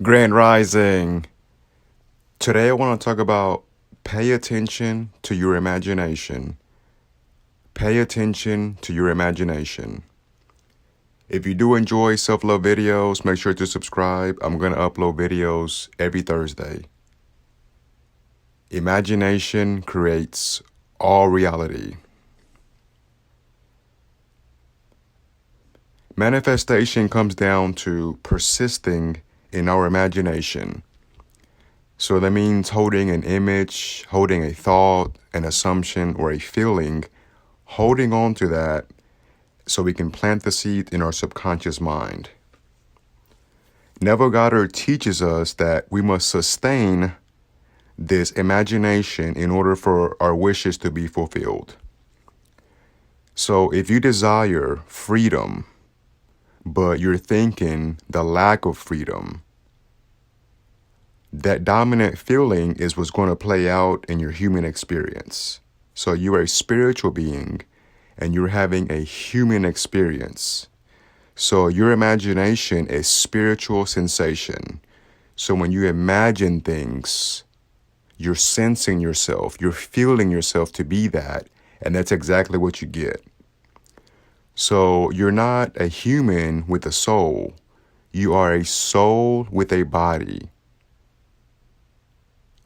Grand Rising. Today I want to talk about pay attention to your imagination. Pay attention to your imagination. If you do enjoy self-love videos, make sure to subscribe. I'm going to upload videos every Thursday. Imagination creates all reality. Manifestation comes down to persisting in our imagination. So that means holding an image, holding a thought, an assumption, or a feeling, holding on to that so we can plant the seed in our subconscious mind. Neville Goddard teaches us that we must sustain this imagination in order for our wishes to be fulfilled. So if you desire freedom, but you're thinking the lack of freedom, that dominant feeling is what's going to play out in your human experience. So you're a spiritual being and you're having a human experience. So your imagination is spiritual sensation. So when you imagine things, you're sensing yourself, you're feeling yourself to be that, and that's exactly what you get. So you're not a human with a soul. You are a soul with a body.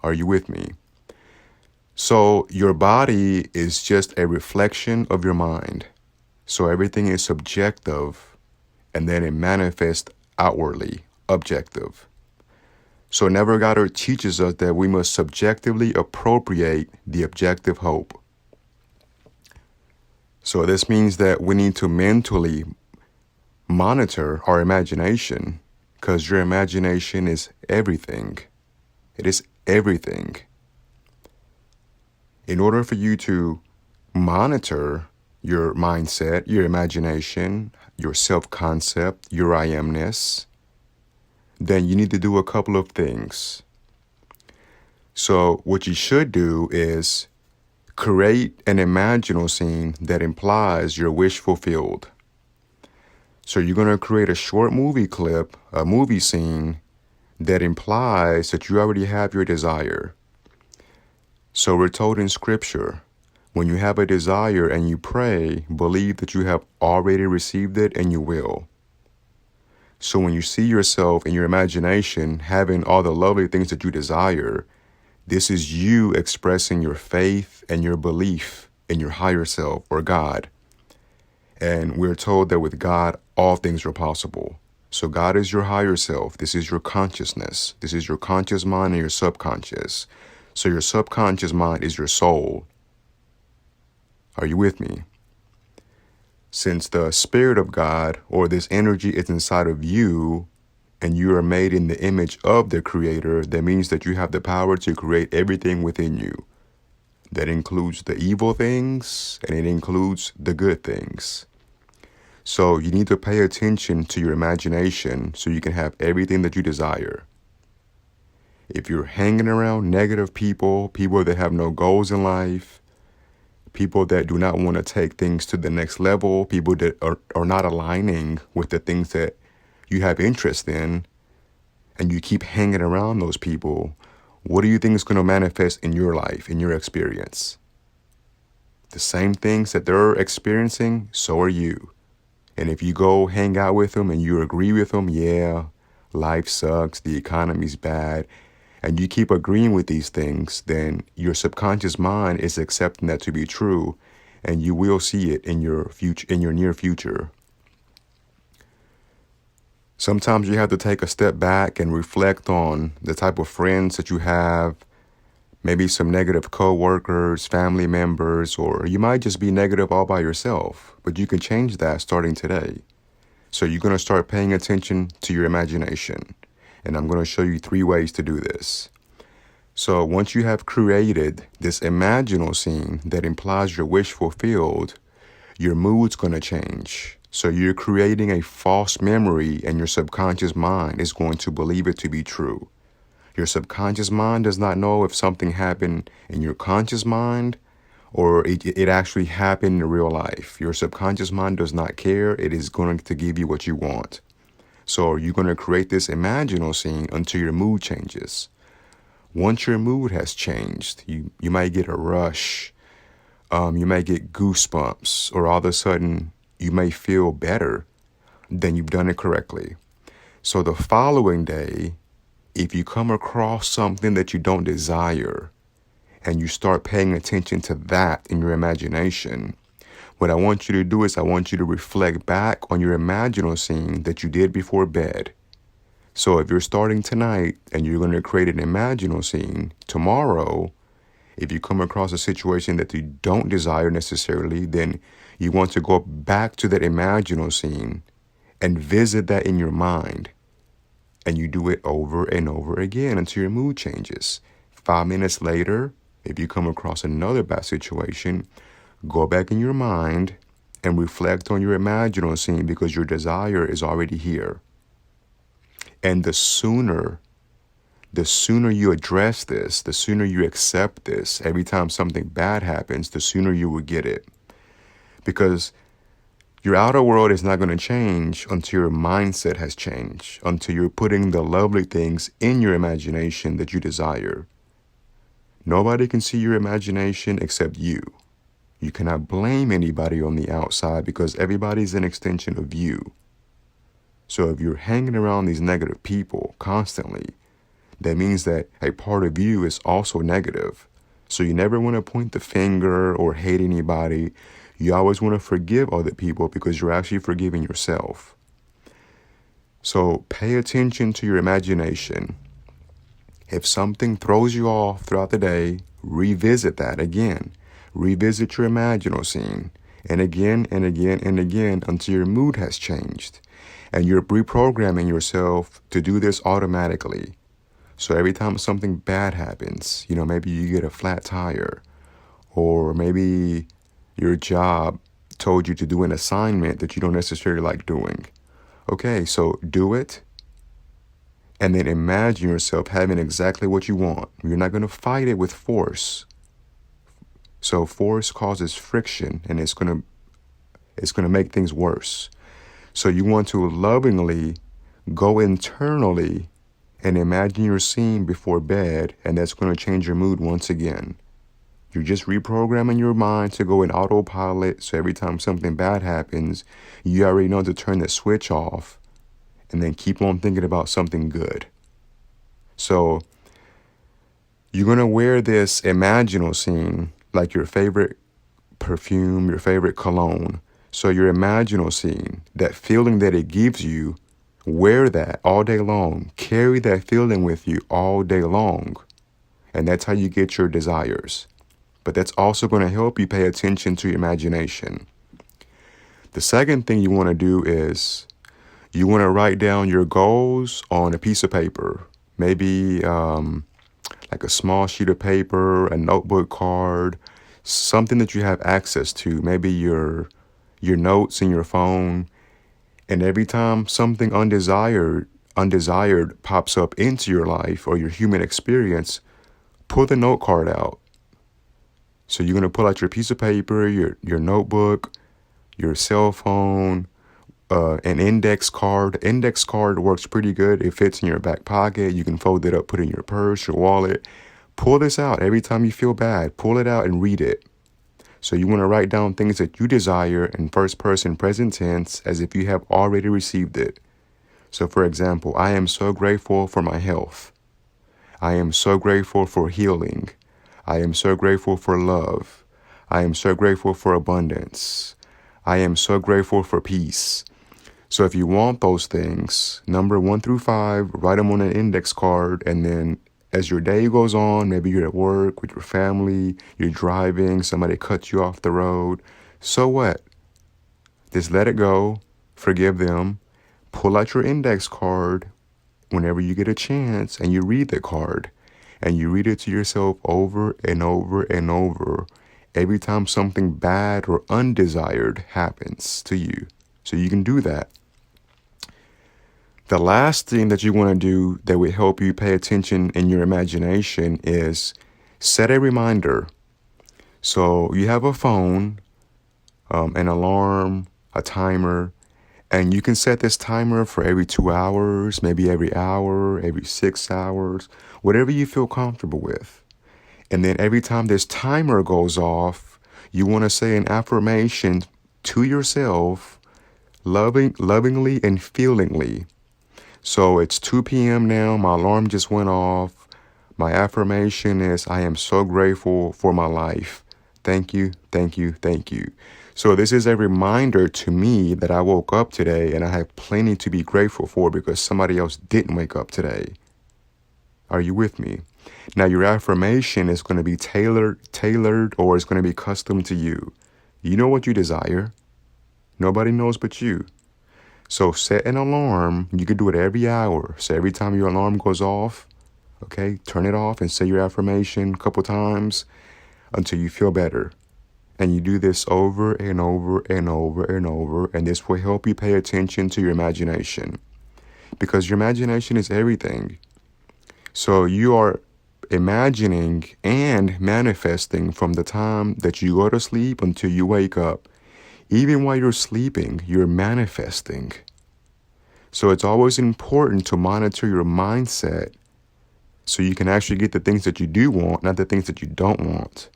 Are you with me? So your body is just a reflection of your mind. So everything is subjective and then it manifests outwardly, objective. So Neville Goddard teaches us that we must subjectively appropriate the objective hope. So this means that we need to mentally monitor our imagination because your imagination is everything. It is everything. In order for you to monitor your mindset, your imagination, your self-concept, your I amness, then you need to do a couple of things. So what you should do is create an imaginal scene that implies your wish fulfilled. So you're going to create a short movie clip, a movie scene that implies that you already have your desire. So we're told in scripture, when you have a desire and you pray, believe that you have already received it and you will. So when you see yourself in your imagination having all the lovely things that you desire, this is you expressing your faith and your belief in your higher self or God. And we're told that with God, all things are possible. So God is your higher self. This is your consciousness. This is your conscious mind and your subconscious. So your subconscious mind is your soul. Are you with me? Since the Spirit of God or this energy is inside of you and you are made in the image of the Creator, that means that you have the power to create everything within you. That includes the evil things and it includes the good things. So you need to pay attention to your imagination so you can have everything that you desire. If you're hanging around negative people, people that have no goals in life, people that do not want to take things to the next level, people that are not aligning with the things that you have interest in, and you keep hanging around those people, what do you think is going to manifest in your life, in your experience? The same things that they're experiencing, so are you. And if you go hang out with them and you agree with them, yeah, life sucks, the economy's bad, and you keep agreeing with these things, then your subconscious mind is accepting that to be true, and you will see it in your future, in your near future. Sometimes you have to take a step back and reflect on the type of friends that you have, maybe some negative co-workers, family members, or you might just be negative all by yourself, but you can change that starting today. So you're going to start paying attention to your imagination. And I'm going to show you 3 ways to do this. So once you have created this imaginal scene that implies your wish fulfilled, your mood's going to change. So you're creating a false memory and your subconscious mind is going to believe it to be true. Your subconscious mind does not know if something happened in your conscious mind or it actually happened in real life. Your subconscious mind does not care. It is going to give you what you want. So you're going to create this imaginal scene until your mood changes. Once your mood has changed, you might get a rush. You may get goosebumps, or all of a sudden you may feel better. Then you've done it correctly. So the following day, if you come across something that you don't desire and you start paying attention to that in your imagination, what I want you to do is I want you to reflect back on your imaginal scene that you did before bed. So if you're starting tonight and you're going to create an imaginal scene, tomorrow, if you come across a situation that you don't desire necessarily, then you want to go back to that imaginal scene and visit that in your mind. And you do it over and over again until your mood changes. 5 minutes later, if you come across another bad situation, go back in your mind and reflect on your imaginal scene because your desire is already here. And the sooner you address this, the sooner you accept this, every time something bad happens, the sooner you will get it. Because your outer world is not going to change until your mindset has changed, until you're putting the lovely things in your imagination that you desire. Nobody can see your imagination except you. You cannot blame anybody on the outside because everybody's an extension of you. So if you're hanging around these negative people constantly, that means that a part of you is also negative. So you never want to point the finger or hate anybody. You always want to forgive other people because you're actually forgiving yourself. So pay attention to your imagination. If something throws you off throughout the day, revisit that again. Revisit your imaginal scene. And again and again and again until your mood has changed. And you're reprogramming yourself to do this automatically. So every time something bad happens, maybe you get a flat tire, or maybe your job told you to do an assignment that you don't necessarily like doing. Okay, so do it, and then imagine yourself having exactly what you want. You're not going to fight it with force. So force causes friction, and it's going to make things worse. So you want to lovingly go internally and imagine your scene before bed, and that's going to change your mood once again. You're just reprogramming your mind to go in autopilot, so every time something bad happens, you already know to turn the switch off and then keep on thinking about something good. So you're going to wear this imaginal scene like your favorite perfume, your favorite cologne. So your imaginal scene, that feeling that it gives you, wear that all day long. Carry that feeling with you all day long. And that's how you get your desires. But that's also going to help you pay attention to your imagination. The second thing you want to do is you want to write down your goals on a piece of paper. Maybe like a small sheet of paper, a notebook card, something that you have access to. Maybe your notes in your phone. And every time something undesired pops up into your life or your human experience, pull the note card out. So you're going to pull out your piece of paper, your notebook, your cell phone, an index card. Index card works pretty good. It fits in your back pocket. You can fold it up, put it in your purse, your wallet. Pull this out every time you feel bad. Pull it out and read it. So you want to write down things that you desire in first person present tense as if you have already received it. So for example, I am so grateful for my health. I am so grateful for healing. I am so grateful for love. I am so grateful for abundance. I am so grateful for peace. So if you want those things, number 1 through 5, write them on an index card, and then as your day goes on, maybe you're at work with your family, you're driving, somebody cuts you off the road. So what? Just let it go. Forgive them. Pull out your index card whenever you get a chance and you read the card. And you read it to yourself over and over and over every time something bad or undesired happens to you. So you can do that. The last thing that you want to do that would help you pay attention in your imagination is set a reminder. So you have a phone, an alarm, a timer, And you can set this timer for every 2 hours, maybe every hour, every 6 hours, whatever you feel comfortable with. And then every time this timer goes off, you want to say an affirmation to yourself, lovingly and feelingly. So it's 2 p.m. now. My alarm just went off. My affirmation is, I am so grateful for my life. Thank you, thank you, thank you. So this is a reminder to me that I woke up today and I have plenty to be grateful for because somebody else didn't wake up today. Are you with me? Now your affirmation is going to be tailored, or it's going to be custom to you. You know what you desire. Nobody knows but you. So set an alarm. You can do it every hour. So every time your alarm goes off, okay, turn it off and say your affirmation a couple times until you feel better. And you do this over and over and over and over, and this will help you pay attention to your imagination, because your imagination is everything. So you are imagining and manifesting from the time that you go to sleep until you wake up. Even while you're sleeping, you're manifesting. So it's always important to monitor your mindset so you can actually get the things that you do want, not the things that you don't want.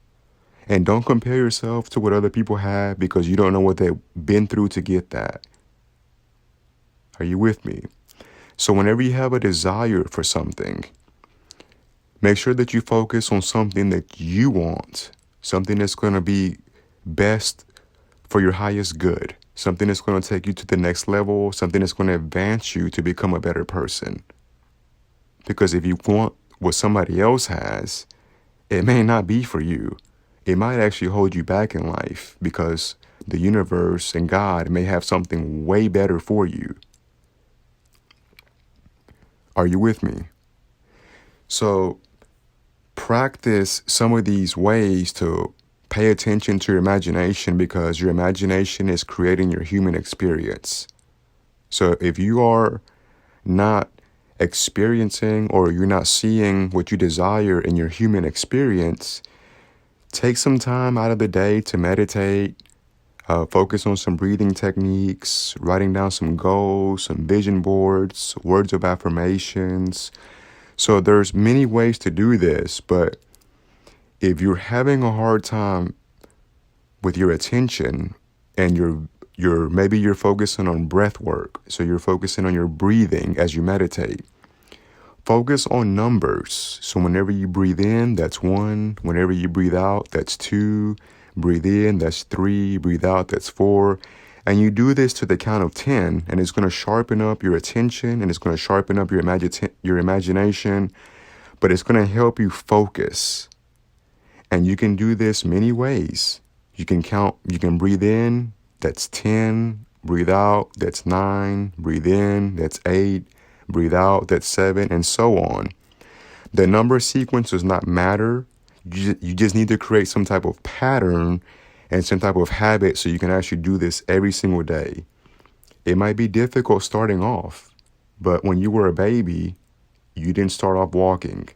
And don't compare yourself to what other people have, because you don't know what they've been through to get that. Are you with me? So whenever you have a desire for something, make sure that you focus on something that you want, something that's going to be best for your highest good, something that's going to take you to the next level, something that's going to advance you to become a better person. Because if you want what somebody else has, it may not be for you. It might actually hold you back in life, because the universe and God may have something way better for you. Are you with me? So practice some of these ways to pay attention to your imagination, because your imagination is creating your human experience. So if you are not experiencing, or you're not seeing what you desire in your human experience, take some time out of the day to meditate, focus on some breathing techniques, writing down some goals, some vision boards, words of affirmations. So there's many ways to do this, but if you're having a hard time with your attention, and maybe you're focusing on breath work, so you're focusing on your breathing as you meditate, focus on numbers. So whenever you breathe in, that's 1. Whenever you breathe out, that's 2. Breathe in, that's 3. Breathe out, that's 4. And you do this to the count of 10, and it's going to sharpen up your attention, and it's going to sharpen up your imagination, but it's going to help you focus. And you can do this many ways. You can breathe in, that's 10. Breathe out, that's 9. Breathe in, that's 8. Breathe out, that's 7, and so on. The number sequence does not matter. You just need to create some type of pattern and some type of habit so you can actually do this every single day. It might be difficult starting off, but when you were a baby, you didn't start off walking.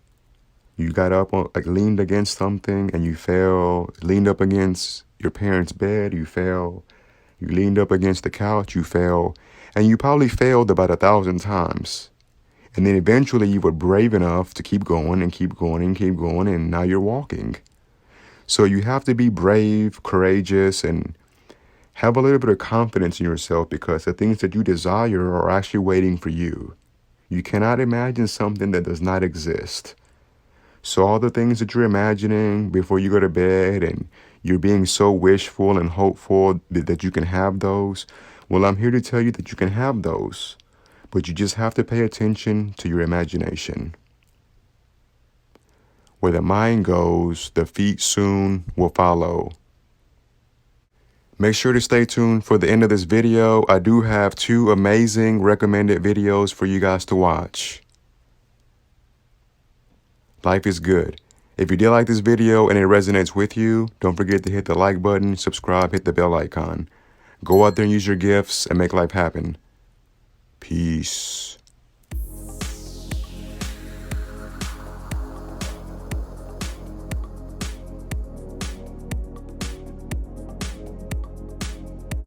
You got up, leaned against something, and you fell. Leaned up against your parents' bed, you fell. You leaned up against the couch, you fell. And you probably failed about 1,000 times. And then eventually you were brave enough to keep going and keep going and keep going, and now you're walking. So you have to be brave, courageous, and have a little bit of confidence in yourself, because the things that you desire are actually waiting for you. You cannot imagine something that does not exist. So all the things that you're imagining before you go to bed, and you're being so wishful and hopeful that you can have those, well, I'm here to tell you that you can have those, but you just have to pay attention to your imagination. Where the mind goes, the feet soon will follow. Make sure to stay tuned for the end of this video. I do have 2 amazing recommended videos for you guys to watch. Life is good. If you did like this video and it resonates with you, don't forget to hit the like button, subscribe, hit the bell icon. Go out there and use your gifts and make life happen. Peace.